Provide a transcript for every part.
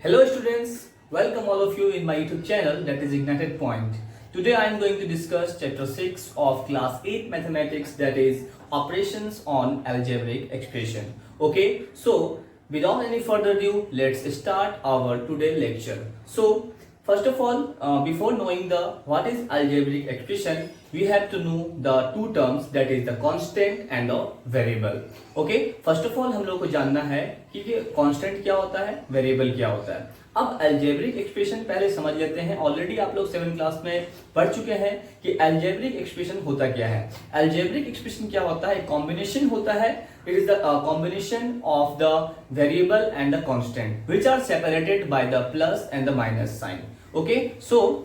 Hello students, welcome all of you in my YouTube channel that is Ignited Point. Today I am going to discuss chapter 6 of class 8 mathematics, that is operations on algebraic expression. Okay, so without any further ado, let's start our today lecture. So first of all, before knowing the what is algebraic expression, we have to know the two terms, that is the constant and the variable. Okay, first of all हम लोग को जानना है कि constant क्या होता है, variable क्या होता है. अब अलजेब्रिक एक्सप्रेशन पहले समझ लेते हैं. ऑलरेडी आप लोग 7th क्लास में पढ़ चुके हैं कि अलजेब्रिक एक्सप्रेशन होता क्या है. अलजेब्रिक एक्सप्रेशन क्या होता है, कॉम्बिनेशन होता है. It is the combination of the variable and the constant which are separated by the plus and the minus sign. Okay, so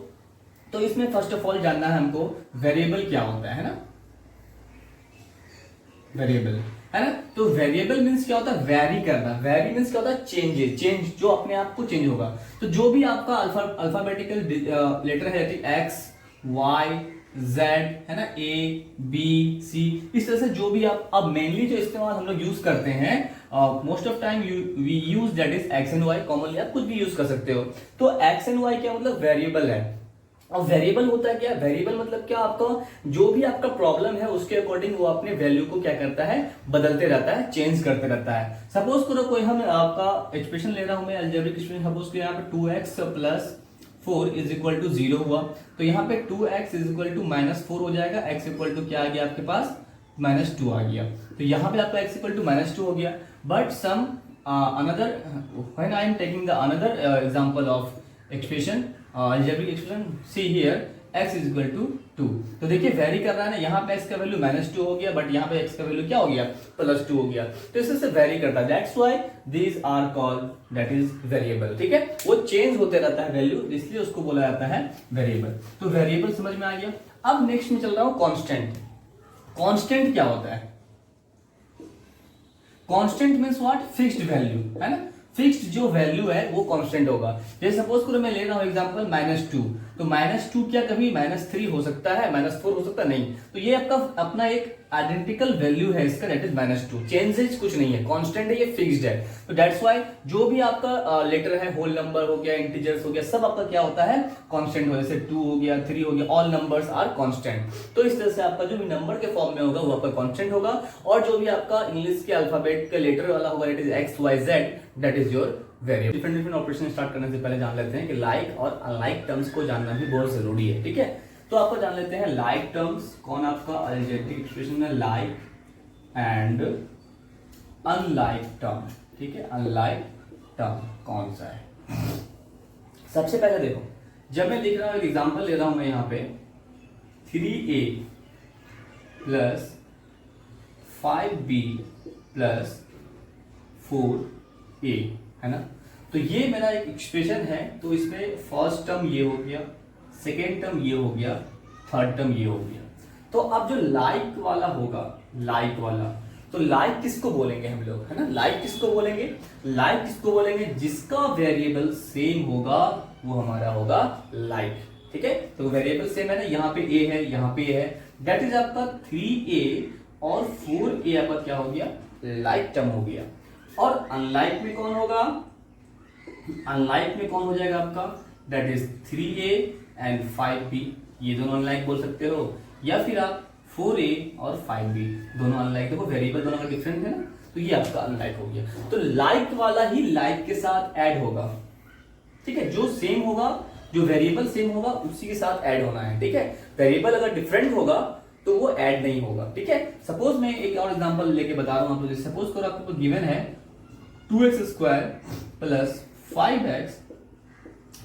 तो इसमें फर्स्ट ऑफ ऑल जानना है हमको वेरिएबल क्या होता है ना. वेरिएबल है ना, तो वेरिएबल मींस क्या होता है, वेरी करना. वेरी मींस क्या होता है, चेंज जो अपने आप को चेंज होगा. तो जो भी आपका अल्फाबेटिकल लेटर है एक्स वाई जेड है ना, ए बी सी, इस तरह से जो भी आप अब मेनली जो इस्तेमाल हम लोग यूज करते हैं, most of time we use that is X and Y. Commonly आप कुछ भी यूज कर सकते हो. तो एक्स एंड वाई क्या मतलब, वेरिएबल है. अब वेरिएबल होता है क्या, वेरिएबल मतलब क्या, आपका जो भी आपका प्रॉब्लम है उसके अकॉर्डिंग वो अपने वैल्यू को क्या करता है, बदलते रहता है, चेंज करते रहता है. सपोज करो कोई हम आपका एक्सप्रेशन ले रहा हूं मैं, अलजेब्रिक एक्सप्रेशन. सपोज करो यहाँ पे 2x plus 4 is equal to 0 हुआ, तो यहाँ पे 2x इज इक्वल टू -4 हो जाएगा. x इक्वल टू क्या आ गया आपके पास, -2 आ गया. तो यहाँ पे आपका x इक्वल टू -2 हो गया. But some another when I am taking the another example of expression, algebraic expression, see here x is equal to 2. तो देखिए वेरी कर रहा है ना, यहाँ पे x का वैल्यू -2 हो गया, बट यहाँ पे x का वैल्यू क्या हो गया, +2 हो गया. तो इससे वेरी करता है. That's why these are called that is variable. ठीक है, वो चेंज होते रहता है वैल्यू, इसलिए उसको बोला जाता है वेरिएबल. तो वेरिएबल समझ में आ गया. अब नेक्स्ट में चल रहा हूं कांस्टेंट. कांस्टेंट क्या होता है, constant means what, fixed value है ना. फिक्स्ड जो वैल्यू है वो कांस्टेंट होगा. जैसे सपोज करो मैं ले रहा हूं एग्जांपल -2, तो -2 क्या कभी -3 हो सकता है, -4 हो सकता नहीं. तो ये आपका अपना एक आइडेंटिकल वैल्यू है इसका, दैट इज -2. चेंजेस कुछ नहीं है, कांस्टेंट है, ये फिक्स्ड है. तो दैट्स व्हाई जो भी आपका लेटर है, होल नंबर हो गया, इंटीजर्स हो गया, सब आपका क्या होता है, कांस्टेंट हो. जैसे 2 हो गया, 3 हो गया, ऑल नंबर्स आर कांस्टेंट. तो इस तरह से आपका जो भी नंबर के फॉर्म में होगा वो आपका कांस्टेंट होगा. और जो भी आपका इंग्लिश के अल्फाबेट के लेटर वाला होगा, that is X Y Z, that is your variable. Different operation start करने से पहले जान लेते हैं कि लाइक और अनलाइक टर्म्स को जानना भी बहुत जरूरी है. ठीक है, तो आपको जान लेते हैं लाइक टर्म्स. कौन आपका अलजेब्रिक एक्सप्रेशन में लाइक एंड अनलाइक टर्म. ठीक है, अनलाइक टर्म कौन सा है. सबसे पहले देखो, जब मैं लिख रहा हूं, एक एग्जांपल ले रहा हूं मैं यहाँ पे 3a plus 5b plus 4a है ना. तो ये मेरा एक एक्सप्रेशन है. तो इसमें फर्स्ट टर्म ये हो गया, सेकेंड टर्म ये हो गया, थर्ड टर्म ये हो गया. तो अब जो लाइक वाला होगा, लाइक वाला, तो लाइक किसको बोलेंगे हम लोग, है ना. लाइक किसको बोलेंगे, लाइक किसको बोलेंगे, जिसका वेरिएबल सेम होगा वो हमारा होगा लाइक. ठीक है, तो वेरिएबल सेम है ना, यहाँ पे a है, यहाँ पे है, दैट इज आपका 3a और 4a आपका क्या हो गया, लाइक टर्म हो गया. और अनलाइक में कौन होगा, अनलाइक में कौन हो जाएगा आपका, that is 3a and 5b. ये दोनों अनलाइक बोल सकते हो, या फिर आप 4a और 5b दोनों अनलाइक. देखो वेरिएबल दोनों का डिफरेंट है ना, तो ये आपका अनलाइक हो गया. तो लाइक वाला ही लाइक के साथ ऐड होगा. ठीक है, जो सेम होगा, जो वेरिएबल सेम होगा उसी के साथ ऐड होना है. ठीक है, वेरिएबल अगर डिफरेंट होगा तो वो ऐड नहीं होगा. ठीक है, सपोज मैं एक और एग्जांपल लेके बता रहा हूं आपको. सपोज करो आपको गिवन है 2x² plus 5x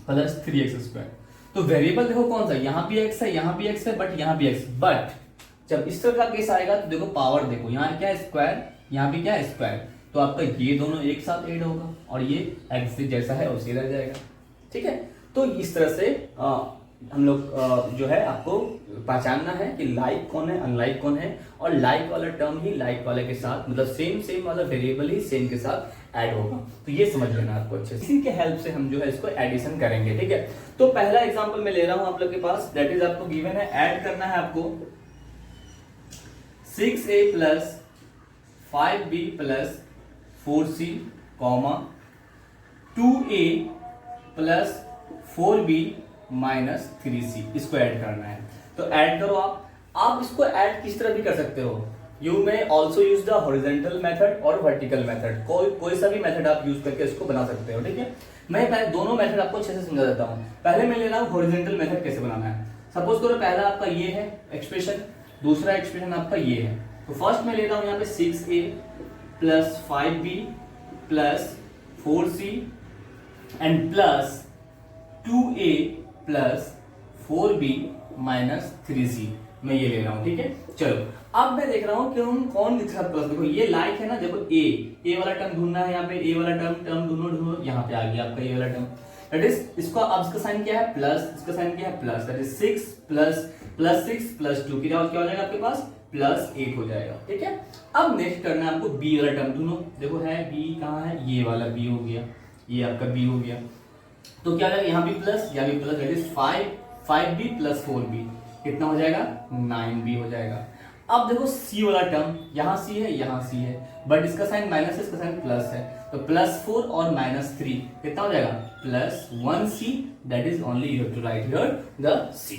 plus 3x². तो वेरिएबल देखो कौन सा, यहां भी x है, यहां भी x है, बट यहां भी x. बट जब इस तरह का केस आएगा तो देखो पावर देखो, यहाँ क्या है स्क्वायर, यहाँ भी क्या है स्क्वायर. तो आपका ये दोनों एक साथ ऐड होगा और ये x जैसा है उसे रह जाएगा. ठीक है, तो इस तरह से हम लोग जो है आपको पहचानना है कि लाइक कौन है, अनलाइक कौन है. और लाइक वाला टर्म ही लाइक वाले के साथ, मतलब सेम वाला वेरिएबल ही सेम के साथ ऐड होगा. तो ये समझ लेना आपको अच्छे से. इसी के हेल्प से हम जो है इसको एडिशन करेंगे. ठीक है, तो पहला एग्जांपल मैं ले रहा हूं आप लोग के पास, दैट इज आपको गिवन है, ऐड करना है आपको 6a plus 5b plus 4c comma 2a plus 4b minus 3c, इसको ऐड करना है। तो ऐड करो आप इसको ऐड किस तरह भी कर सकते हो। यू में also use the horizontal method और वर्टिकल मेथड, कोई सा भी मेथड आप यूज करके इसको बना सकते हो, ठीक है। मैं पहले दोनों मेथड आपको अच्छे से समझा देता हूँ। पहले मैं ले रहा हूँ हॉरिजेंटल मेथड कैसे बनाना है। सपोज करो पहला आपका ये है एक्सप्रेशन, दूसरा एक्सप्रेशन आपका ये है। तो फर्स्ट मैं ले रहा हूँ यहाँ पे 6a plus 5b plus 4c and plus 2a plus 4b minus 3c, मैं ये ले रहा हूँ, ठीक है। चलो अब मैं देख रहा हूँ कि हम कौन के साथ प्लस, देखो ये लाइक है ना, देखो ए वाला टर्म ढूंढना है, यहाँ पे ए वाला टर्म ढूंढो, यहाँ पे आ गया आपका ये वाला टर्म, दैट इज इसको अब इसका साइन क्या है प्लस, इसका साइन क्या है plus, that is 6 plus 6 plus 2 क्या हो जाएगा आपके पास प्लस 8 हो जाएगा, ठीक है। अब नेक्स्ट करना है आपको बी वाला टर्म ढूंढो, देखो है बी कहाँ है, ये वाला बी हो गया, ये आपका बी हो गया। तो क्या यहाँ भी प्लस, यहाँ भी plus, that is 5b plus 4b कितना हो जाएगा 9b हो जाएगा। अब देखो सी वाला टर्म, यहाँ सी है यहाँ सी है, बट इसका साइन माइनस है, इसका साइन प्लस है, तो प्लस 4 और माइनस 3 कितना हो जाएगा plus 1c, that is only you have to write here the c,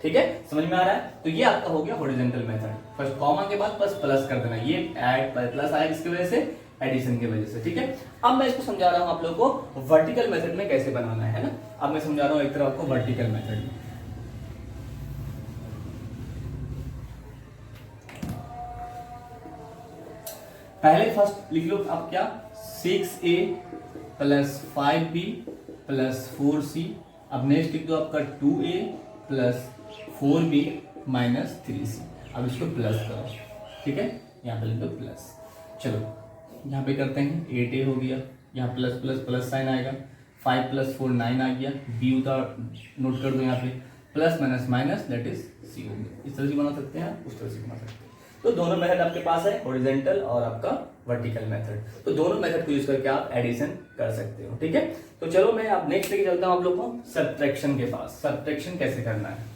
ठीक है। समझ में आ रहा है। तो ये आपका हो गया हॉरिजॉन्टल मेथड, फर्स्ट कॉमा के बाद बस प्लस कर देना, ये ऐड प्लस आया इसकी वजह से, एडिशन की वजह से, ठीक है। अब मैं इसको समझा रहा हूं आप लोगों को वर्टिकल मेथड में कैसे बनाना है ना। अब मैं समझा रहा हूं एक तरह आपको वर्टिकल मेथड में। पहले फर्स्ट लिख लो आप क्या 6a plus 5b plus 4c, अब नेक्स्ट लिख दो आपका 2a plus 4b minus 3c, अब इसको प्लस करो, ठीक है, यहाँ पे लिख दो प्लस। चलो यहाँ पे करते हैं 8a हो गया, यहाँ प्लस प्लस प्लस साइन आएगा, 5 प्लस 4 9 आ गया, b उतार नोट कर दो यहाँ पे, plus minus minus that is c हो गया। इस तरह से बना सकते हैं, उस तरह से बना सकते हैं। तो दोनों मेथड आपके पास है, हॉरिजॉन्टल और आपका वर्टिकल मेथड, तो दोनों मेथड को यूज करके आप एडिशन कर सकते हो, ठीक है। तो चलो मैं अब नेक्स्ट लेके चलता हूं आप लोग को सब्ट्रैक्शन के पास। सब्ट्रैक्शन कैसे करना है,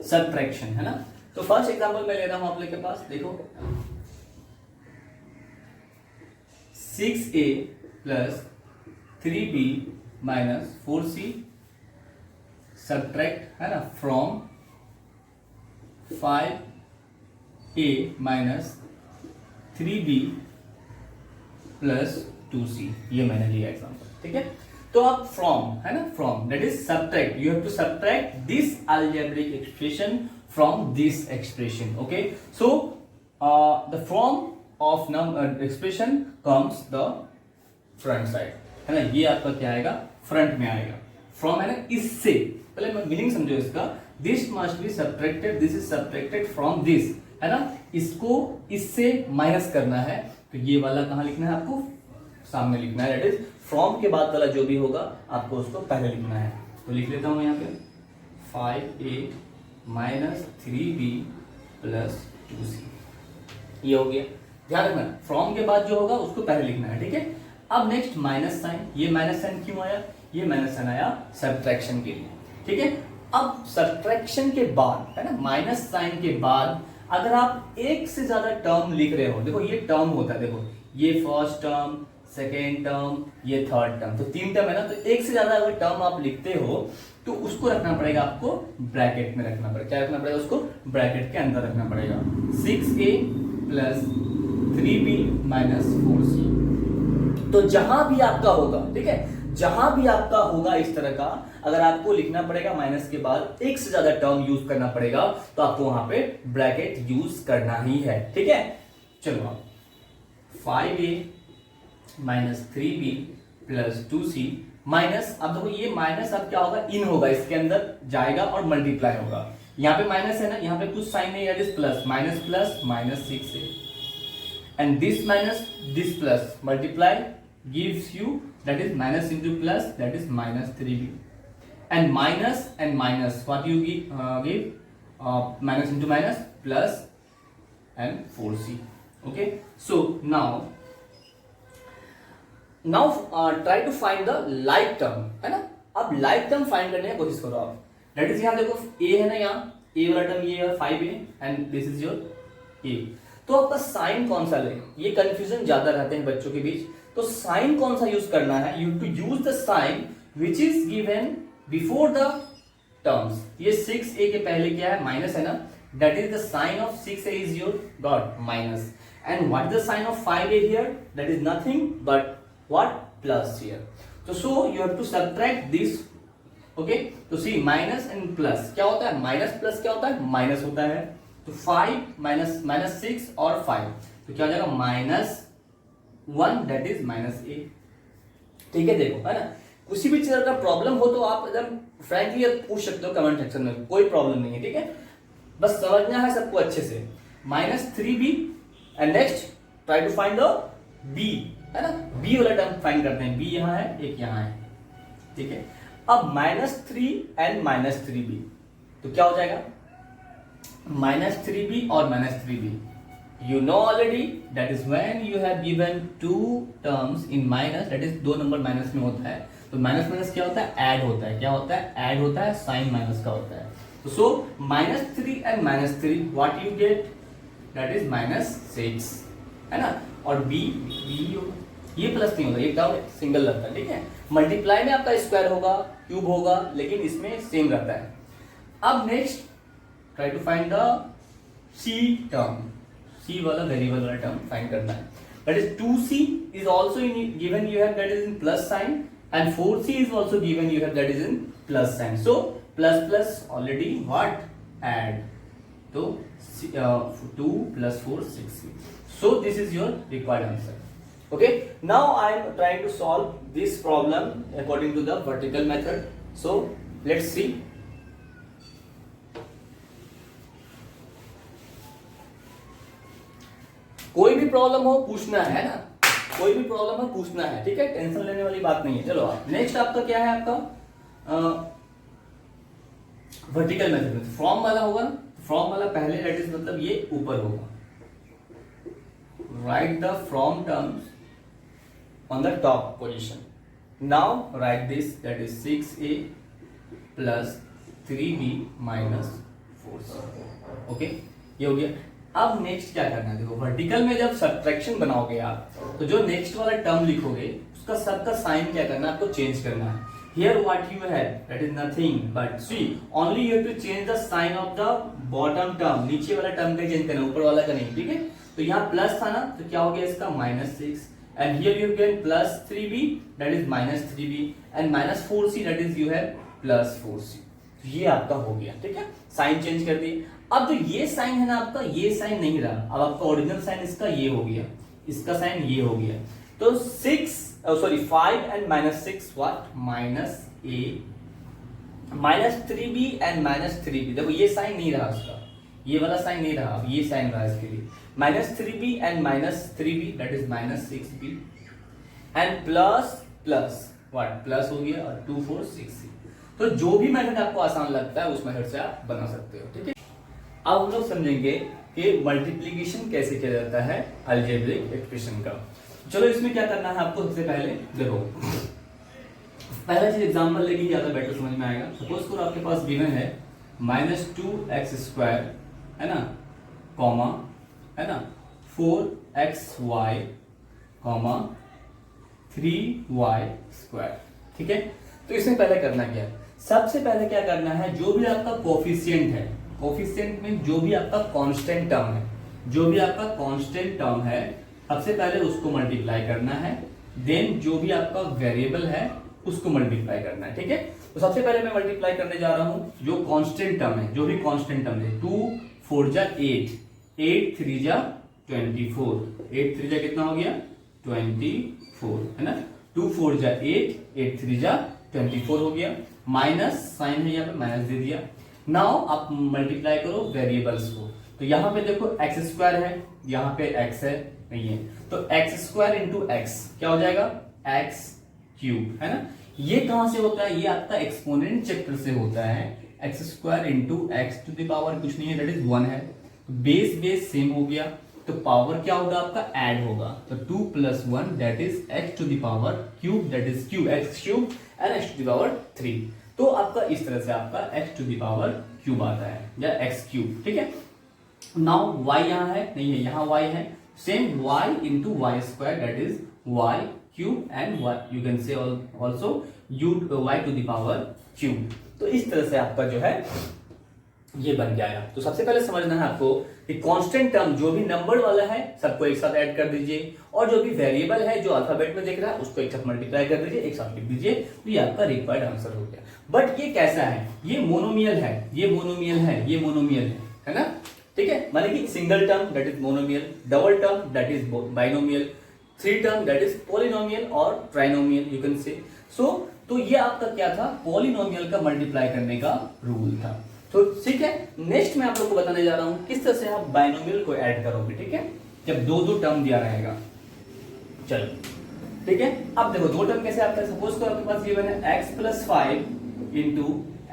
सब्ट्रैक्शन है ना। तो फर्स्ट एग्जांपल मैं ले रहा हूं आप लोग के पास, देखो 6a plus 3b minus 4c subtract है ना from 5a minus 3b plus 2c, ये मैंने लिया एग्जांपल, ठीक है। तो आप फ्रॉम है ना, from that is subtract, you have to subtract this algebraic expression from this expression, okay. So the from of expression comes the front side है ना, ये आपका क्या आएगा फ्रंट में आएगा। फ्रॉम है ना इससे, पहले मैं मीनिंग समझो इसका, this must be subtracted, this is subtracted from this है ना, इसको इससे माइनस करना है, तो ये वाला कहां लिखना है आपको सामने लिखना है, दैट इज फ्रॉम के बाद वाला जो भी होगा आपको उसको पहले लिखना है। तो लिख लेता हूं यहाँ पे 5a minus 3b plus 2c, ये हो गया। ध्यान रखना फ्रॉम के बाद जो होगा उसको पहले लिखना है, ठीक है। अब नेक्स्ट माइनस साइन, ये माइनस साइन क्यों आया, ये माइनस साइन आया सब्ट्रैक्शन के लिए, ठीक है। अब सब्ट्रैक्शन के बाद है ना, माइनस साइन के बाद अगर आप एक से ज्यादा टर्म लिख रहे हो, देखो ये टर्म होता है, देखो ये फर्स्ट टर्म, सेकेंड टर्म, ये थर्ड टर्म, तो 3 टर्म है ना, तो एक से ज्यादा अगर टर्म आप लिखते हो तो उसको रखना पड़ेगा आपको ब्रैकेट में रखना पड़ेगा, क्या रखना पड़ेगा उसको ब्रैकेट के अंदर रखना पड़ेगा। 6a plus 3b minus 4c, तो जहां भी आपका होगा, ठीक है, जहां भी आपका होगा इस तरह का, अगर आपको लिखना पड़ेगा माइनस के बाद एक से ज्यादा टर्म यूज करना पड़ेगा, तो आपको वहां पे ब्रैकेट यूज करना ही है, ठीक है। चलो आप 5a minus 3b plus 2c minus, अब देखो ये माइनस अब क्या होगा, इन होगा, इसके अंदर जाएगा और मल्टीप्लाई होगा। यहाँ पे माइनस है ना, यहाँ पे कुछ साइन नहीं है, it is plus plus minus 6a and this minus this plus multiply gives you that is minus into plus, that is minus 3b, and minus what you give minus into minus plus and 4c, okay. So now try to find the like term है ना, अब like term find करने की कोशिश करो आप। That is यहाँ देखो ए है ना, यहाँ ए वाला टर्म ये है 5a and this is your A. तो आपका साइन कौन सा ले, ये कंफ्यूजन ज्यादा रहते हैं बच्चों के बीच। तो साइन कौन सा यूज करना है, you to use the sign which is given before the terms. ये 6a के पहले क्या है, माइनस है ना, that is the sign of 6a is your dot minus, and what is the sign of 5a here, that is nothing but what, plus here. तो so you have to subtract this, okay. तो see minus and plus क्या होता है, minus plus क्या होता है, minus होता है। तो 5 माइनस 6 और 5, तो क्या हो जाएगा -1 दैट इज -a। ठीक है, देखो है ना, किसी भी चीज का प्रॉब्लम हो तो आप एकदम फ्रैंकली पूछ सकते हो कमेंट सेक्शन में, कोई प्रॉब्लम नहीं है। ठीक है, बस समझना है सबको अच्छे से। -3b and next try to find the b, है ना, b वाला टर्म फाइंड करते हैं। b यहाँ है, एक यहाँ है, ठीक है। अब -3 एंड -3b, तो क्या हो जाएगा, -3b और -3b, you know already that is when you have given two terms in minus, that is दो नंबर माइनस में होता है, तो माइनस माइनस क्या होता है, ऐड होता है। क्या होता है, ऐड होता है, साइन माइनस का होता है। तो सो -3 and -3 what you get, that is -6, है ना। और b होगा, ये प्लस नहीं होता, ये टर्म सिंगल रहता है। ठीक है, मल्टीप्लाई में आपका स्क्वायर होगा, क्यूब होगा, लेकिन इसमें सेम रहता है। अब next try to find the c term, c वाला वेरिएबल वाला टर्म फाइंड करना है। That is 2c is also given you have, that is in plus sign, and 4c is also given you have, that is in plus sign. So plus plus already what, add, so 2 plus 4 6c. So this is your required answer. Okay, now I am trying to solve this problem according to the vertical method. So let's see. कोई भी problem हो पूछना है ना, कोई भी problem हो पूछना है, ठीक है, टेंशन लेने वाली बात नहीं है। चलो आप नेक्स्ट आपका क्या है, आपका वर्टिकल मेथड में फ्रॉम वाला होगा ना, फ्रॉम वाला पहले, दैट इज मतलब ये ऊपर होगा। Right the from terms on the top position. Now right this, that is 6a plus 3b minus 4c। Okay, ये हो गया। अब नेक्स्ट क्या करना है, देखो वर्टिकल में जब सब्ट्रैक्शन बनाओगे आप, तो जो नेक्स्ट वाला टर्म लिखोगे उसका सबका साइन क्या करना है, आपको चेंज करना है। Here what you have, that is nothing but C only you have to change the sign of the bottom term, नीचे वाला टर्म का चेंज करना, ऊपर वाला का नहीं। ठीक है, तो यहाँ प्लस था ना, तो क्या हो गया इसका -6, and here you get +3b that is -3b, and -4c that is you have +4c। ये आपका हो गया। ठीक है, साइन चेंज कर दिए। अब जो ये साइन है ना आपका, ये साइन नहीं रहा, अब आपका ओरिजिनल साइन इसका ये हो गया, इसका साइन ये हो गया। तो 5 and -6 what, -a, -3b and -3b, देखो ये साइन नहीं रहा उसका, ये वाला साइन नहीं रहा, ये साइन रहा इसके लिए। -3b and -3b that is -6b, and plus plus what, plus हो गया, और 2 4 6c। तो जो भी मेथड आपको आसान लगता है उस मेथड से आप बना सकते हो। ठीक है, अब हम लोग समझेंगे कि मल्टीप्लिकेशन कैसे किया जाता है अलजेब्रिक एक्सप्रेशन का। चलो इसमें क्या करना है आपको, सबसे पहले देखो, पहला चीज एग्जांपल लेके ज्यादा बेटर समझ में आएगा। सपोज करो आपके पास गिवन है -2x², है ना, कॉमा, है ना, 4xy, कॉमा 3y²। ठीक है, तो इसमें पहले करना क्या है, सबसे पहले क्या करना है, जो भी आपका कोफिशिएंट है, कोफिशिएंट में जो भी आपका कांस्टेंट टर्म है, जो भी आपका कांस्टेंट टर्म है, सबसे पहले उसको मल्टीप्लाई करना है, देन जो भी आपका वेरिएबल है उसको मल्टीप्लाई करना है। ठीक है, तो सबसे पहले मैं मल्टीप्लाई करने जा रहा हूं जो कांस्टेंट टर्म है, जो भी कांस्टेंट टर्म है। 2 4 जा 8, 8 3 जा 24, 8 3 जा कितना हो गया 24, है ना। 2 4 जा 8, 8 3 जा 24 हो गया, माइनस साइन है यहाँ पे, माइनस दे दिया। नाउ आप मल्टीप्लाई करो वेरिएबल्स को, तो यहाँ पे देखो x² है, यहाँ पे x है, नहीं है, तो x² इंटू x क्या हो जाएगा, x3, है ना। ये कहां से होता है, ये आपका एक्सपोनेंट चैप्टर से होता है। x² into x to the power कुछ नहीं है, दैट इज 1 है। बेस बेस सेम हो गया, तो पावर क्या होगा आपका, ऐड होगा। तो 2 + 1 that is x to the power cube, that is cube x cube and x to the power 3। तो आपका इस तरह से आपका x to the power cube आता है या x क्यूब, ठीक है। नाउ y यहाँ है नहीं है, यहाँ y है, same y into y square that is y cube and y you can say also y to the power cube. तो इस तरह से आपका जो है ये बन गया। तो सबसे पहले समझना है आपको कि कांस्टेंट टर्म जो भी नंबर वाला है सबको एक साथ ऐड कर दीजिए, और जो भी वेरिएबल है जो अल्फाबेट में दिख रहा है उसको एक साथ मल्टीप्लाई कर दीजिए, एक साथ लिख दीजिए। तो ये आपका रिक्वायर्ड आंसर हो गया। बट ये कैसा है, ये मोनोमियल है, ये मोनोमियल है, ये मोनोमियल है ना, ठीक है। माने कि single term that is monomial, double term that is binomial, three term that is polynomial और ट्राइनोमियल यू कैन से। सो तो ये आपका क्या था, पॉलिनोमियल का मल्टीप्लाई करने का रूल था। तो ठीक है, नेक्स्ट मैं आप लोग को बताने जा रहा हूं किस तरह से आप बाइनोमियल को ऐड करोगे, ठीक है, जब दो दो टर्म दिया रहेगा। चलो ठीक है, अब देखो दो टर्म कैसे आता है। सपोज करो आपके पास गिवन है x + 5 इंटू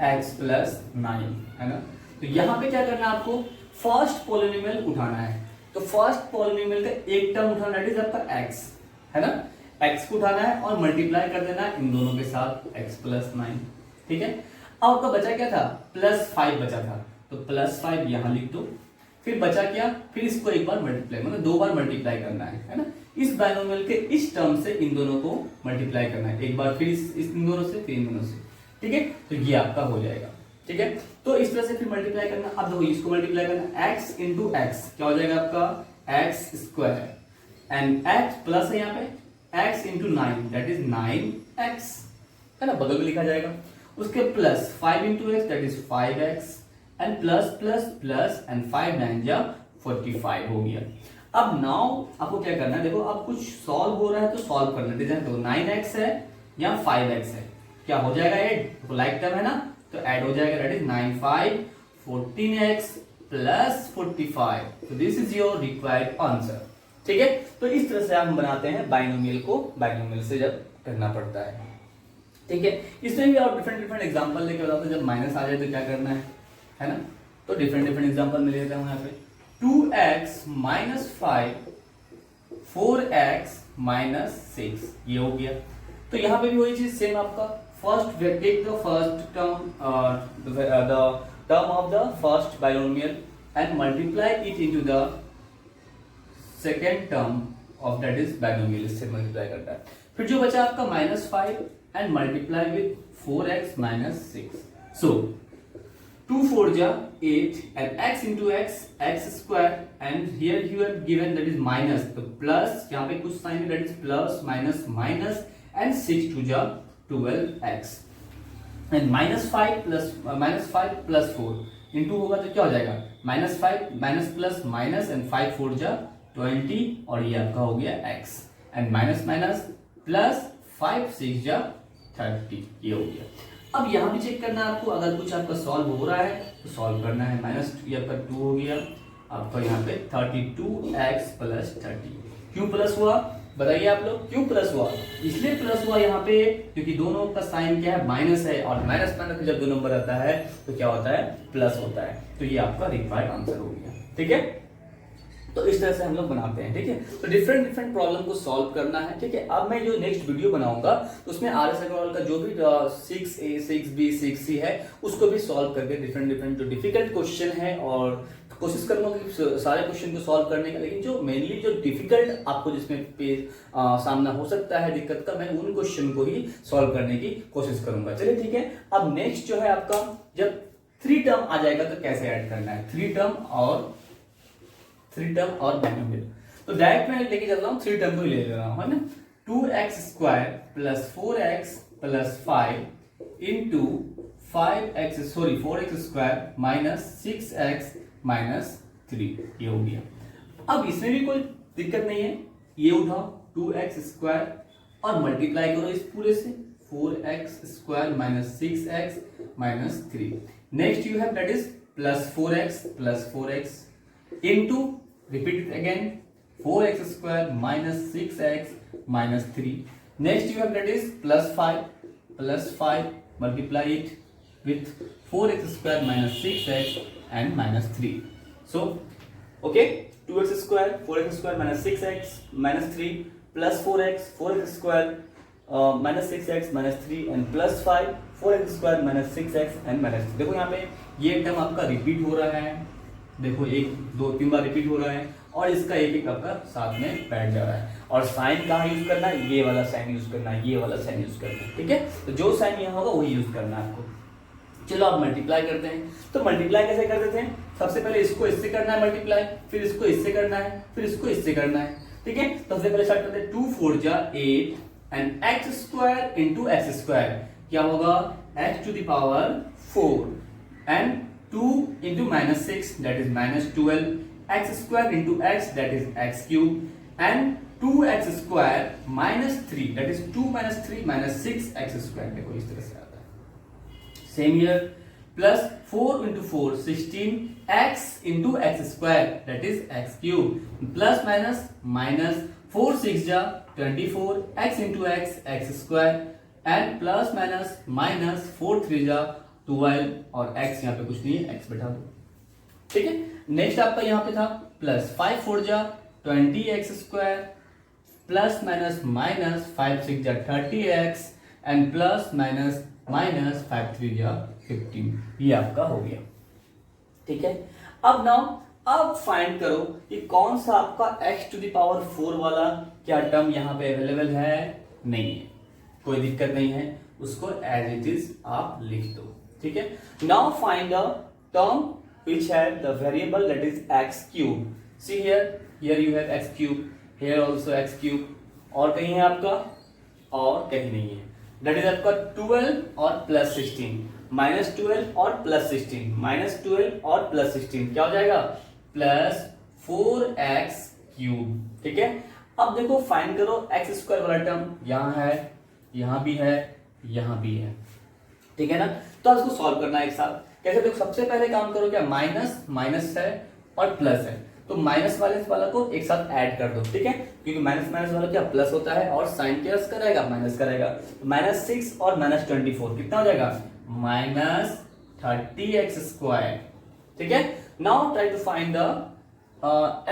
x + 9 है ना। तो यहां पे क्या करना है आपको, फर्स्ट पॉलिनोमियल उठाना है। तो फर्स्ट पॉलिनोमियल का एक टर्म उठाना है आपका x है ना, x को उठाना है और मल्टीप्लाई कर देना है इन दोनों के साथ x + 9, ठीक है। अब आपका बचा क्या था, +5 बचा था, तो +5 यहां लिख दो। फिर बचा क्या, फिर इसको एक बार मल्टीप्लाई मतलब दो बार मल्टीप्लाई करना है ना। इस बाइनोमियल के इस टर्म से इन दोनों को मल्टीप्लाई करना है, एक बार फिर इन दोनों से, फिर इन दोनों से, ठीक है। तो ये आपका हो जाएगा, ठीक है। तो इस तरह से फिर मल्टीप्लाई करना। अब देखो इसको मल्टीप्लाई करना, x इंटू एक्स क्या हो जाएगा आपका x² एंड x प्लस है यहाँ पे x into 9 that is 9x है ना, बगल में लिखा जाएगा। उसके plus 5 into x that is 5x and plus plus plus and 5 9 जा 45 हो गया। अब नाउ आपको क्या करना है, देखो अब कुछ सॉल्व हो रहा है तो सॉल्व करना है। तो 9x है या 5x है, क्या हो जाएगा ऐड, तो लाइक टर्म है ना, तो ऐड हो जाएगा दैट इज 9 5 14x प्लस 45। तो this is your required answer, ठीक है। तो इस तरह से हम बनाते हैं बाइनोमियल को, बाइनोमियल से जब करना पड़ता है, ठीक है। इसमें भी और डिफरेंट एग्जांपल लेके बताते हैं। जब माइनस आ जाए तो क्या करना है ना। तो डिफरेंट एग्जांपल मिल लेते हैं यहाँ पे। 2x - 5 4x - 6 ये हो गया। तो यहाँ पे भी वही चीज सेम आपका, first take the first term the term of the first binomial and multiply it into the second term of that is binomial, इससे मल्टीप्लाई करता है। फिर जो बचा आपका -5 and multiply with 4x - 6. So 2 4 ja 8 and x into x square and here you are given that is minus, तो plus यहाँ पे कुछ sign that is plus minus minus and 6 2 ja 12x and -5 plus 4 into होगा तो क्या हो जाएगा, -5 minus plus minus and 5 4 जा 20 और ये आपका हो गया x and minus minus plus 5 6 जा 30 ये हो गया। अब यहाँ भी चेक करना है आपको, अगर कुछ आपका सॉल्व हो रहा है तो सॉल्व करना है। माइनस ये आपका 2 हो गया आपका यहाँ पे 32x + 30। क्यों प्लस हुआ बताइए आप लोग, क्यों प्लस हुआ, इसलिए प्लस हुआ यहाँ पे क्योंकि दोनों का साइन क्या है, माइनस है, और माइनस माइनस जब दो नंबर आता है तो क्या होता है, प्लस होता है। तो ये आपका रिक्वायर्ड आंसर हो गया, ठीक है। तो इस तरह से हम लोग बनाते हैं, ठीक है। तो डिफरेंट प्रॉब्लम को सॉल्व करना है, ठीक है। अब मैं जो नेक्स्ट वीडियो बनाऊंगा तो उसमें RS अग्रवाल का जो भी 6A 6B 6C है उसको भी सॉल्व करके डिफरेंट जो डिफिकल्ट क्वेश्चन है, और कोशिश करूंगा कि सारे क्वेश्चन को सॉल्व करने का, लेकिन जो मेनली जो डिफिकल्ट आपको जिसमें सामना हो सकता है दिक्कत का, मैं उन क्वेश्चन को ही सॉल्व करने की कोशिश करूंगा। चलिए ठीक है। अब नेक्स्ट जो है आपका, जब 3 टर्म आ जाएगा तो कैसे ऐड करना है, 3 टर्म और बाइनोमियल। तो डायरेक्ट मैं लेके चल रहा हूँ, 3 टर्म को ले रहा हूँ, है ना। 2x² + 4x + 5 into 4x² - 6x - 3 ये हो गया। अब इसमें भी कोई दिक्कत नहीं है, ये उठाओ 2x² और मल्टीप्लाई करो इस पूरे से 4x² - 6x - 3। Next you have that is +4x + 4x into repeat it again 4x² - 6x - 3. Next you have that is +5 multiply it with 4x² - 6x and -3. So okay, 2x square 4x square minus 6x minus 3 plus 4x square minus 6x minus 3 and plus 5 4x square minus 6x and minus 3। देखो यहाँ पे ये term आपका repeat हो रहा है, देखो 1 2 3 बार repeat हो रहा है और इसका एक एक आपका साथ में बैठ जा रहा है। और साइन कहाँ यूज करना है, ये वाला साइन यूज करना है, ये वाला साइन यूज करना है, ठीक है। तो जो साइन यहाँ होगा वही यूज करना है आपको। चलो आप मल्टीप्लाई करते हैं। तो मल्टीप्लाई कैसे करते थे, सबसे पहले इसको इससे करना है मल्टीप्लाई, फिर इसको इससे करना है, फिर इसको इससे करना है, ठीक है। तो सबसे पहले स्टार्ट करते हैं 2 4 जा 8 and x square into X square, क्या होगा x to the power 4 and 2 into minus 6 that is minus 12 x square into x that is x cube and 2x square minus 3 that is 2 minus 3 minus 6x square. देखो इस तरह से आता है। Same here plus 4 into 4 16 x into X square that is x cube plus minus minus 4 6 जा 24 x into X square and plus minus minus 4 3 जा 12 और x यहाँ पे कुछ नहीं है, x बैठा दो, ठीक है। नेक्स्ट आपका यहाँ पे था प्लस 5 4 जा 20x square plus minus minus 5 6 जा 30x and plus minus minus 5 3 जा 15, ये आपका हो गया, ठीक है। अब नाउ अब फाइंड करो कि कौन सा आपका x टू द पावर 4 वाला क्या टर्म यहाँ पे अवेलेबल है, नहीं है, कोई दिक्कत नहीं है, उसको एज इट इज आप लिख दो, ठीक है। Now find the term which had the variable that is x cube. See here you have x cube, here also x cube, और कहीं है आपका और कहीं नहीं है, that is आपका 12 और प्लस 16 माइनस 12 और प्लस 16 माइनस 12 और प्लस 16 क्या हो जाएगा प्लस 4x क्यूब, ठीक है। अब देखो फाइंड करो x स्क्वायर वाला टर्म, यहाँ है, यहाँ भी है, यहाँ भी है, ठीक है ना। तो अब इसको सॉल्व करना है एक साथ। कैसे, देखो सबसे पहले काम करो, क्या माइनस माइनस है और प्लस है, तो माइनस वाला को एक साथ ऐड कर दो, ठीक है, क्योंकि माइनस माइनस वाला क्या प्लस होता है और साइन क्या करेगा माइनस करेगा। माइनस 6 और माइनस 24 कितना हो जाएगा माइनस 30x स्क्वायर, ठीक है। Now try to find the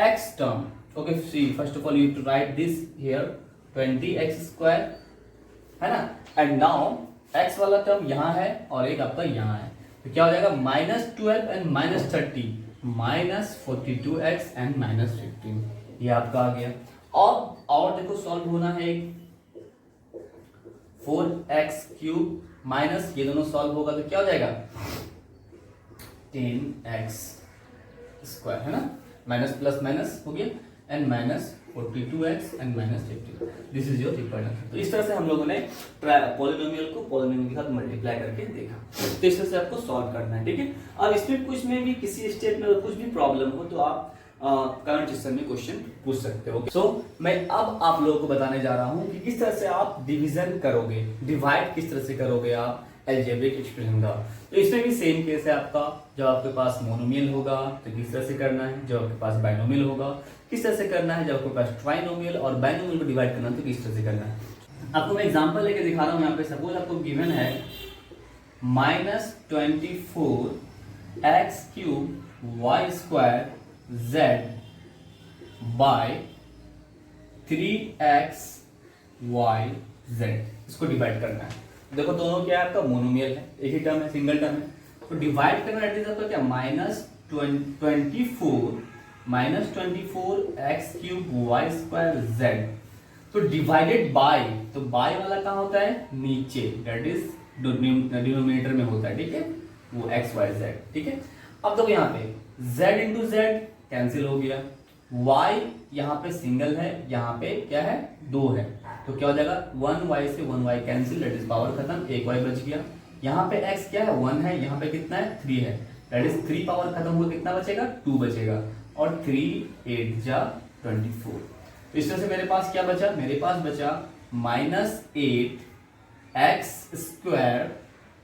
x term, okay. See first of all you to write this here 20x square, है ना, एंड नाउ x वाला टर्म यहाँ है और एक आपका यहाँ है, तो क्या हो जाएगा minus 12 and minus 30 minus 42x and minus 15, ये आपका आ गया। और देखो सॉल्व होना है 4x क्यूब माइनस ये दोनों सॉल्व होगा तो क्या हो जाएगा 10x स्क्वायर, है ना, माइनस प्लस माइनस हो गया and minus 42x and minus 15, this is your required answer. तो इस तरह से हम लोगों ने पॉलिनोमियल को पॉलिनोमियल के साथ मल्टीप्लाई करके देखा, तो इस तरह से आपको सॉल्व करना है, ठीक है। अब इसमें कुछ में भी किसी स्टेप में कुछ भी प्रॉब्लम हो तो आप करंट सिस्टम में क्वेश्चन पूछ सकते हो। सो मैं अब आप लोगों को बताने जा रहा हूं कि किस तरह से आप डिवीजन करोगे, डिवाइड किस तरह से करोगे आप अलजेब्रिक एक्सप्रेशन का। तो इसमें भी सेम केस है आपका, जब आपके पास मोनोमियल होगा तो किस तरह से करना है, जब आपके पास बाइनोमियल होगा किस तरह से करना है, जब आपके पास ट्राइनोमियल और बाइनोमियल को डिवाइड करना है तो किस तरह से करना है। आपको मैं एग्जांपल लेके दिखा रहा हूं यहाँ पे। सपोज आपको गिवन है minus 24 X cube Y square Z by 3x y z, इसको डिवाइड करना है। देखो दोनों क्या है आपका मोनोमियल है, एक ही टर्म है, सिंगल टर्म है, तो डिवाइड करना है आपका क्या minus 24 X cube Y square Z, तो डिवाइडेड बाय, तो बाय वाला कहाँ होता है नीचे, दैट इज डिनोमिनेटर में होता है, ठीक है, वो एक्स वाई जेड, ठीक है। अब देखो यहाँ पे z इंटू जेड कैंसिल हो गया, y यहाँ पे सिंगल है, यहाँ पे क्या है 2 है, तो क्या हो जाएगा 1y से 1y cancel, that is power खत्म, एक y बच गया। यहाँ पे x क्या है 1 है, यहाँ पे कितना है 3 है, दैट इज 3 पावर खत्म हुआ, कितना बचेगा 2 बचेगा, और 3 8 जा 24। तो इस तरह से मेरे पास क्या बचा, मेरे पास बचा minus 8 x square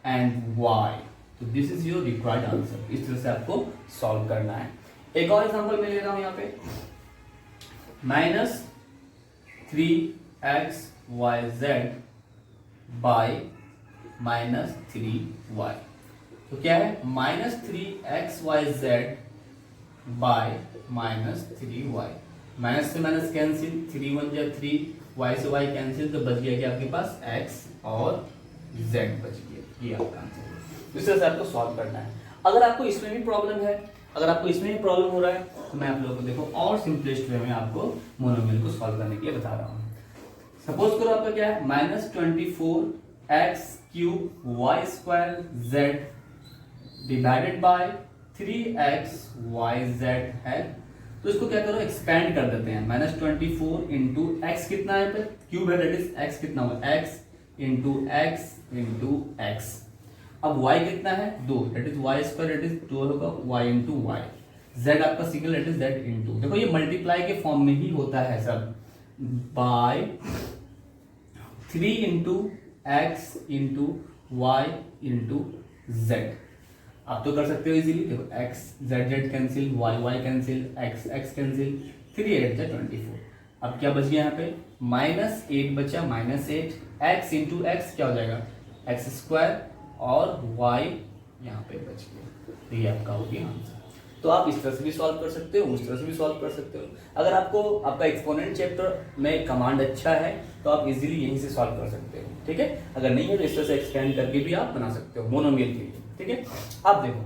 and y, तो this is your required answer. इस तरह से आपको सॉल्व करना है। एक और एग्जांपल मैं ले रहा हूं यहाँ पे, minus 3x y z bye minus 3y, तो क्या है minus 3x y z bye minus 3y। Minus से माइनस कैंसिल, 3 1 जा 3, y से y कैंसिल, तो बच गया कि आपके पास x और z बच गया। ये आपका आंसर है। इस तरह से आपको सॉल्व करना है। अगर आपको इसमें भी प्रॉब्लम है, अगर आपको इसमें भी प्रॉब्लम हो रहा है, तो मैं आप लोगों को देखो और सिंपलेस्ट वे में आपको मोनोमियल को सॉल्व करने के लिए बता रहा हूँ। सपोज करो आपका क्या है, -24x³ y² z divided by 3xyz है। तो इसको क्या करो, एक्सपेंड कर देते हैं। -24 इंटू एक्स कितना है, पे क्यूब है, दैट इज एक्स कितना हुआ, x इंटू x। अब y कितना है, 2, that is y², that is 2 होगा y इंटू y। z आपका single, that is z into, देखो ये मल्टीप्लाई के फॉर्म में ही होता है सब, by 3 into X into Y into Z. आप तो कर सकते हो इजीली, देखो x z z cancel, y cancel, x cancel, 3 8 जा 24। अब क्या बच गया यहाँ पे, -8 बचा, -8 x इंटू एक्स क्या हो जाएगा, x² और y यहाँ पे बच गया। तो ये आपका हो गया आंसर। तो आप इस तरह से भी सॉल्व कर सकते हो, उस तरह से भी सॉल्व कर सकते हो। अगर आपको आपका एक्सपोनेंट चैप्टर में कमांड अच्छा है तो आप इजीली यहीं से सॉल्व कर सकते हो, ठीक है। अगर नहीं है तो इस तरह से एक्सपेंड करके भी आप बना सकते हो मोनोमियल के लिए, ठीक है। अब देखो,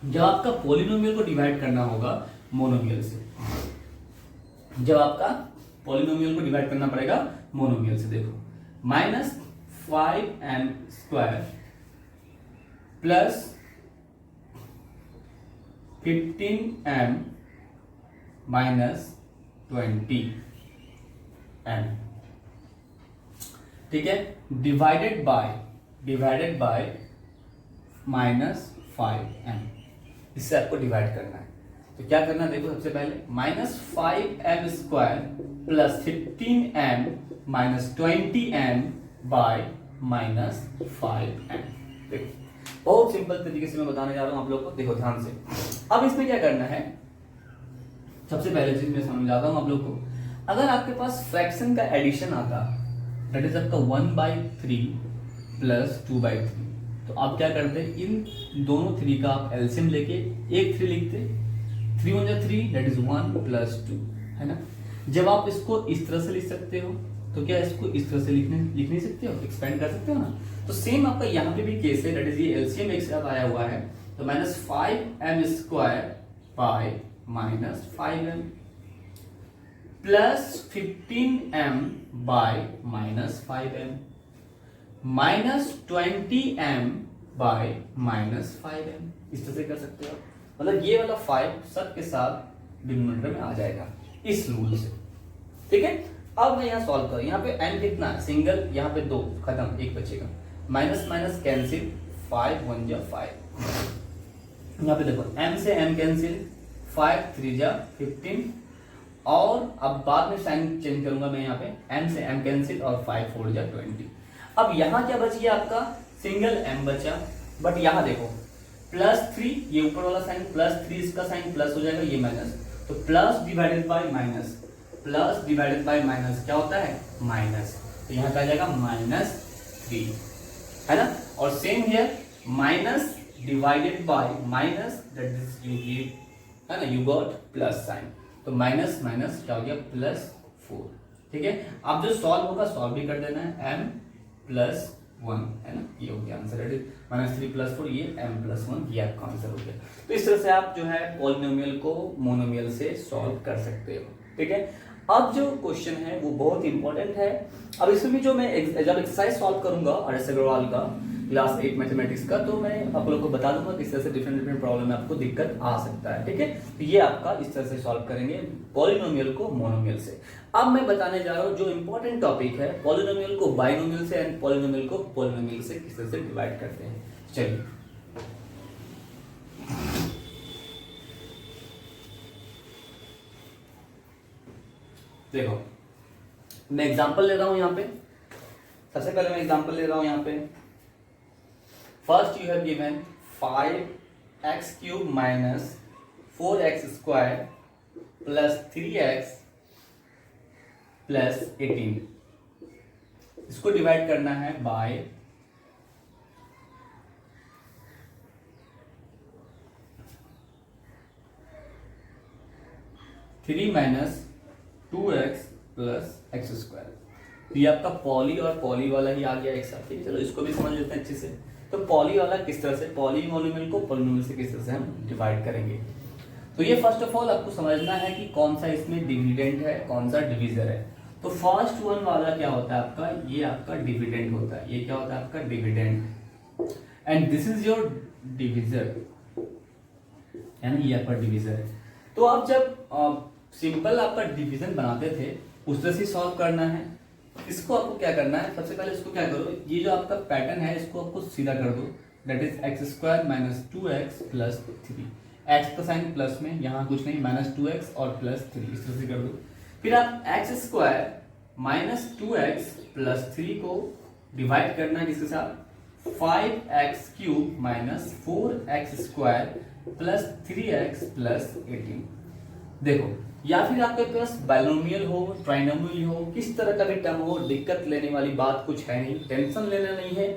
जब आपका पॉलिनोमियल को डिवाइड करना होगा मोनोमियल से, जब आपका पॉलिनोमियल को डिवाइड करना पड़ेगा मोनोमियल से, देखो -5m² plus 15m minus 20m, ठीक है, डिवाइडेड बाय -5m। इससे आपको डिवाइड करना है। तो क्या करना है, देखो सबसे पहले -5m² plus 15m minus 20m by -5m। देखो बहुत सिंपल तरीके से मैं बताने जा रहा हूं आप लोग को, देखो ध्यान से। अब इसमें क्या करना है, सबसे पहले चीज मैं समझाता हूं आप लोग को। अगर आपके पास फ्रैक्शन का एडिशन आता, दैट इज आपका 1/3 प्लस 2/3, तो आप क्या करते, इन दोनों 3 का आप एलसीएम लेके एक 3 लिखते, 3 1 जा 3, दैट इज 1 प्लस 2, है ना। जब आप इसको इस तरह से लिख सकते हो, तो क्या इसको इस तरह से लिख नहीं सकते हो, एक्सपेंड कर सकते हो ना। तो सेम आपका यहाँ पे भी केस है, दैट इज ये एलसीएम एक साथ आया हुआ है, तो -5m² by -5m plus 15m by -5m minus 20m by -5m। इस तरह से कर सकते हो, मतलब ये वाला 5 सबके साथ डिनोमिनेटर में आ जाएगा इस रूल से, ठीक है। अब मैं यहाँ सॉल्व करूँ, यहाँ पे m कितना है, सिंगल, यहाँ पे 2 खत्म, एक बचेगा, माइनस माइनस कैंसिल, 5 1 जा 5। यहाँ पे देखो m से m कैंसिल, 5 3 जा 15, और अब बाद में साइन चेंज करूंगा मैं, यहाँ पे m से m कैंसिल और 5 4 जा 20। अब यहाँ क्या बच गया आपका, सिंगल m बचा, बट यहाँ देखो +3, ये ऊपर वाला साइन +3, इसका साइन प्लस हो जाएगा, ये माइनस, तो plus divided by minus, plus divided by minus क्या होता है, माइनस, तो यहाँ पे आ जाएगा -3, है ना। और same here minus divided by minus, that is you give, है ना, यू गॉट प्लस साइन, तो माइनस माइनस क्या हो गया, +4, ठीक है। अब जो सॉल्व होगा सॉल्व भी कर देना है, m+1, है ना, ये हो गया आंसर, -3 + 4, ये m+1, ये आपका आंसर हो गया। तो इस तरह से आप जो है पॉलिनोमियल को मोनोमियल से सॉल्व कर सकते हो, ठीक है। अब जो क्वेश्चन है वो बहुत इंपॉर्टेंट है। अब इसमें भी जो मैं जब एक्सरसाइज सॉल्व करूंगा RS अग्रवाल का क्लास 8 मैथमेटिक्स का, तो मैं आप लोगों को बता दूंगा किस तरह से डिफरेंट प्रॉब्लम में आपको दिक्कत आ सकता है, ठीक है। तो ये आपका इस तरह से सॉल्व करेंगे पॉलिनोमियल को मोनोमियल से। अब मैं बताने जा रहा हूँ जो इंपॉर्टेंट टॉपिक है, पॉलिनोमियल को बाइनोमियल से एंड पॉलिनोमियल को पॉलिनोमियल से किस तरह से डिवाइड करते हैं। चलिए देखो, मैं एग्जांपल ले रहा हूं यहाँ पे। सबसे पहले मैं एग्जांपल ले रहा हूं यहाँ पे। First you have given 5x³ minus 4x² plus 3x plus 18। इसको डिवाइड करना है by 3 minus 2x plus X square. ये आपका पॉली और पॉली वाला ही आ गया एक साथ। चलो इसको भी समझ लेते हैं अच्छे से। तो पॉली वाला किस तरह से, पॉलीनोमियल को पॉलीनोमियल से किस तरह से हम डिवाइड करेंगे। तो ये फर्स्ट ऑफ ऑल आपको समझना है कि कौन सा इसमें डिविडेंड है, कौन सा डिविजर है। तो फर्स्ट वन वाला क्या होता है आपका, ये आपका डिविडेंड होता है। ये क्या होता है आपका dividend, and this is your divisor, यानी ये आपका डिविजर है। तो आप जब सिंपल आपका डिवीजन बनाते थे उस तरह से सॉल्व करना है। इसको आपको क्या करना है, सबसे पहले इसको क्या करो, ये जो आपका पैटर्न है इसको आपको सीधा कर दो, that is X square minus 2x plus 3। X का साइन प्लस में, यहाँ कुछ नहीं, माइनस 2x और प्लस 3 इस तरह से कर दो। फिर आप x square minus 2x plus 3 को डिवाइड करना है किसके साथ, 5x cube minus 4x square plus 3x plus 18। देखो, या फिर आपके पास बाइनोमियल हो, ट्राइनोमियल हो, किस तरह का भी टर्म हो, दिक्कत लेने वाली बात कुछ है नहीं, टेंशन लेना नहीं है,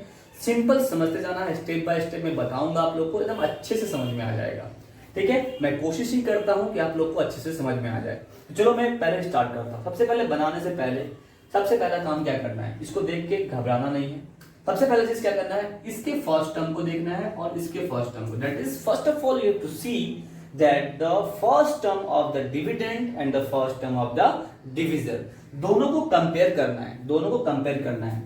सिंपल समझते जाना है। स्टेप बाय स्टेप मैं बताऊंगा आप लोग को, एकदम अच्छे से समझ में आ जाएगा। ठीक है, मैं कोशिश ही करता हूं कि आप लोग को अच्छे से समझ में आ जाए। तो चलो मैं पहले स्टार्ट करता हूं। सबसे पहले बनाने से पहले सबसे पहला काम क्या करना है, इसको देख के घबराना नहीं है। सबसे पहले चीज क्या करना है, इसके फर्स्ट टर्म को देखना है और इसके फर्स्ट टर्म को। That is first of all you have to see that the first term of the dividend and the first term of the divisor, दोनों को कंपेयर करना है, दोनों को कंपेयर करना है।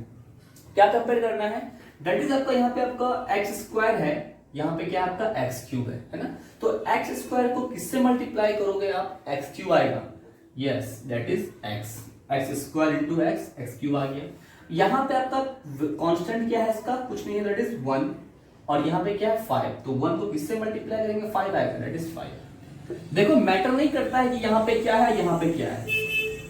क्या कंपेयर करना है, दैट इज आपका यहाँ पे आपका एक्स स्क्वायर है, यहाँ पे क्या आपका एक्स क्यूब है ना। तो एक्स स्क्वायर को किससे मल्टीप्लाई करोगे आप, एक्स क्यूब आएगा, yes that is X square into X cube आ गया। यहाँ पे आपका कांस्टेंट क्या है इसका, कुछ नहीं है, दैट इज 1, और यहाँ पे क्या है 5। तो 1 को किससे मल्टीप्लाई करेंगे, 5 आएगा, दैट इज 5। देखो मैटर नहीं करता है कि यहाँ पे क्या है, यहाँ पे क्या है,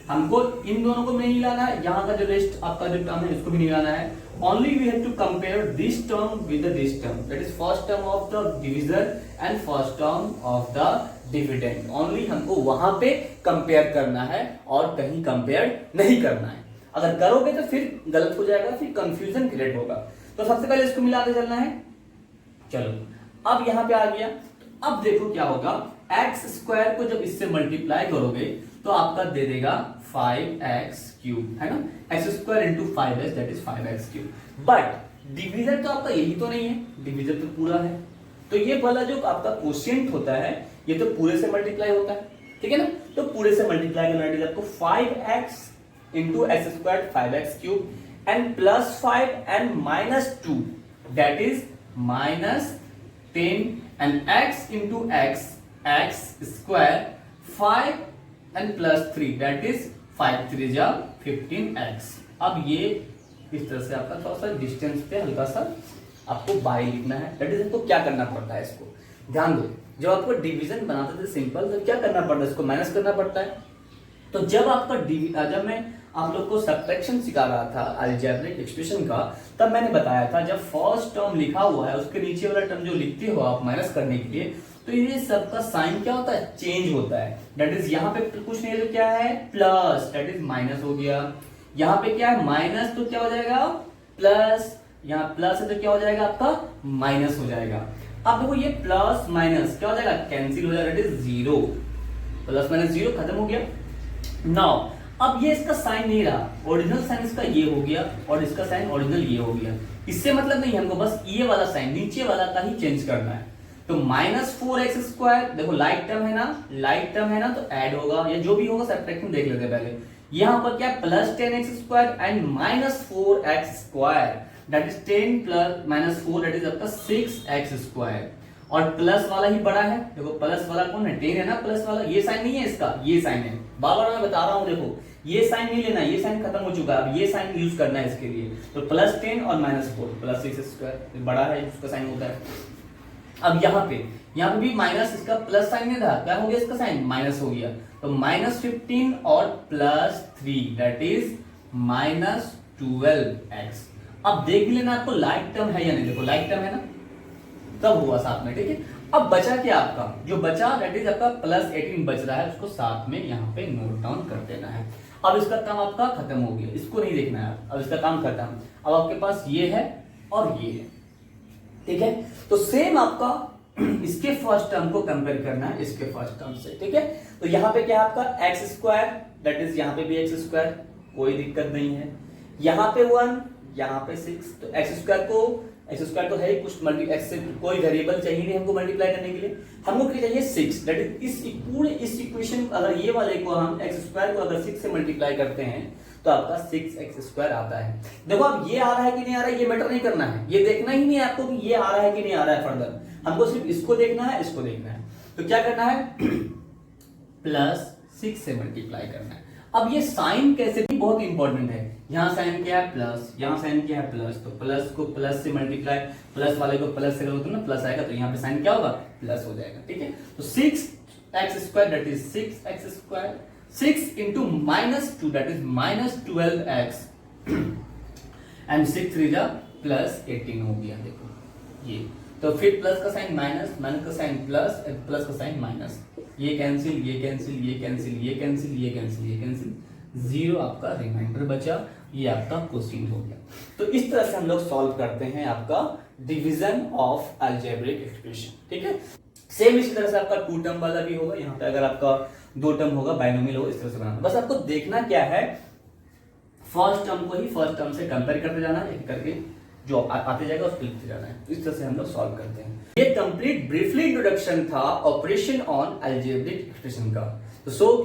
हमको इन दोनों को नहीं लाना है, यहाँ का जो लिस्ट आपका जो टर्म है इसको भी नहीं लाना है। Only we have to compare this term with this term, that is first term of the divisor and first term of the dividend. Only हमको वहां पे कंपेयर करना है और कहीं कंपेयर नहीं करना है। अगर करोगे तो फिर गलत हो जाएगा, फिर कंफ्यूजन क्रिएट होगा। तो सबसे पहले इसको मिलाते चलना है। चलो अब यहां पे आ गया। तो अब देखो क्या होगा, एक्स स्क्वायर को जब इससे मल्टीप्लाई करोगे तो आपका दे देगा 5x क्यूब, है ना, x square into 5x that is 5x cube. But divisor तो आपका यही तो नहीं है, डिवीजर तो पूरा है। तो ये वाला जो आपका कोशिएंट होता है ये तो पूरे से मल्टीप्लाई होता है, ठीक है ना। तो पूरे से मल्टीप्लाई करना है आपको 5x into X square 5x cube and plus 5 and minus 2 that is minus 10 and x into x square 5 and plus 3 that is 5 3 जा 15x। अब ये इस तरह से आपका थोड़ा सा डिस्टेंस पे हल्का सा आपको बाई लिखना है। दैट इज आपको क्या करना पड़ता है, इसको ध्यान दो। जब आपको डिवीजन बनाते थे सिंपल तो क्या करना पड़ता है, इसको माइनस करना पड़ता है। तो जब आपका जब मैं आप लोग को सब्ट्रैक्शन सिखा रहा था अलजेब्रिक एक्सप्रेशन का, तब मैंने बताया था जब फर्स्ट टर्म लिखा हुआ है उसके नीचे वाला टर्म जो लिखते हो आप माइनस करने के लिए, तो ये सबका साइन क्या होता है, चेंज होता है। दैट इज यहाँ पे कुछ नहीं है तो क्या है प्लस, दैट इज माइनस हो गया। यहाँ पे क्या है माइनस, तो क्या हो जाएगा प्लस, यहाँ प्लस है तो क्या हो जाएगा आपका माइनस हो जाएगा। अब देखो ये प्लस माइनस क्या हो जाएगा, कैंसिल हो जाएगा, दैट इज 0, प्लस माइनस 0 खत्म हो गया। नाउ अब ये इसका साइन नहीं रहा, ओरिजिनल साइन इसका ये हो गया और इसका साइन ओरिजिनल ये हो गया। इससे मतलब नहीं, हमको बस ये वाला साइन नीचे वाला का ही चेंज करना है। तो माइनस 4x स्क्वायर, देखो लाइक टर्म है ना, लाइक टर्म है ना, तो ऐड होगा या जो भी होगा सब्ट्रैक्शन देख लेते पहले। यहाँ पर क्या plus 10x square and minus 4x square that is 10 plus minus 4 that is आपका 6x स्क्वायर। और प्लस वाला ही बड़ा है, देखो प्लस वाला कौन है, 10 है ना, प्लस वाला ये साइन नहीं है इसका, ये साइन है। बार बार मैं बता रहा हूं, देखो ये साइन नहीं लेना, ये साइन खत्म हो चुका है, अब ये साइन यूज करना है इसके लिए। तो प्लस 10 और माइनस 4 प्लस 6 स्क्वायर बड़ा है, उसका साइन होता है। अब यहाँ पे भी माइनस, इसका प्लस साइन नहीं था, क्या हो गया इसका साइन माइनस हो गया। तो माइनस 15 और plus 3 that is minus 12x। अब देख लेना आपको लाइक टर्म है या नहीं, देखो लाइक टर्म है ना, तब हुआ साथ में, ठीक है। अब बचा क्या आपका, जो बचा दैट इज आपका प्लस 18 बच रहा है, उसको साथ में यहाँ पे नोट डाउन कर देना है। अब इसका काम आपका खत्म हो गया, इसको नहीं देखना है, अब इसका काम खत्म। अब आपके पास ये है और ये है, ठीक है। तो सेम आपका इसके फर्स्ट टर्म को कंपेयर करना है इसके फर्स्ट टर्म से, ठीक है। तो यहाँ पे क्या है आपका एक्स स्क्वायर, दैट इज यहाँ पे भी एक्स स्क्वायर, कोई दिक्कत नहीं है। यहाँ पे 1, यहाँ पे 6, तो एक्स स्क्वायर तो है ही कुछ, मल्टी एक्स से कोई वेरिएबल चाहिए नहीं हमको मल्टीप्लाई करने के लिए, हमको क्या चाहिए 6, दैट इज इस पूरे इस इक्वेशन, अगर ये वाले को हम एक्स स्क्वायर को अगर 6 से मल्टीप्लाई करते हैं तो आपका 6x² आता है। देखो अब ये आ रहा है कि नहीं आ रहा है ये मैटर नहीं करना है, ये देखना ही नहीं है आपको कि ये आ रहा है कि नहीं आ रहा है फर्दर, हमको सिर्फ इसको देखना है, इसको देखना है। तो क्या करना है +6 से मल्टीप्लाई करना है। अब ये साइन कैसे भी बहुत इंपॉर्टेंट है, यहाँ साइन क्या है प्लस, यहाँ साइन क्या है प्लस, तो प्लस को प्लस से मल्टीप्लाई, प्लस वाले को प्लस से करो तो ना प्लस आएगा, तो यहाँ पे साइन क्या होगा प्लस हो जाएगा, ठीक है। तो 6x² that is 6x², 6 into -2 that is -12x and 6 3 जा +18 हो गया। देखो ये तो फिर प्लस का साइन माइनस, माइनस का साइन प्लस, प्लस का साइन माइनस, ये कैंसिल, ये कैंसिल, ये कैंसिल, ये कैंसिल, ये कैंसिल, ये कैंसिल, 0 आपका रिमाइंडर बचा, ये आपका क्वेश्चन हो गया। तो इस तरह से हम लोग सॉल्व करते हैं आपका डिवीजन ऑफ अलजेब्रिक एक्सप्रेशन, ठीक है। सेम इसी तरह से आपका 2 टर्म वाला भी होगा, यहाँ पे अगर आपका 2 टर्म होगा, बाइनोमियल होगा, इस तरह से बनाना। बस आपको देखना क्या है, फर्स्ट टर्म को ही फर्स्ट टर्म से कंपेयर करते जाना है, एक करके जो आते जाएगा उसको लिखते जाना है। इस तरह से हम लोग सॉल्व करते हैं। ये कंप्लीट ब्रीफली इंट्रोडक्शन था ऑपरेशन ऑन अलजेब्रिक एक्सप्रेशन का। तो सो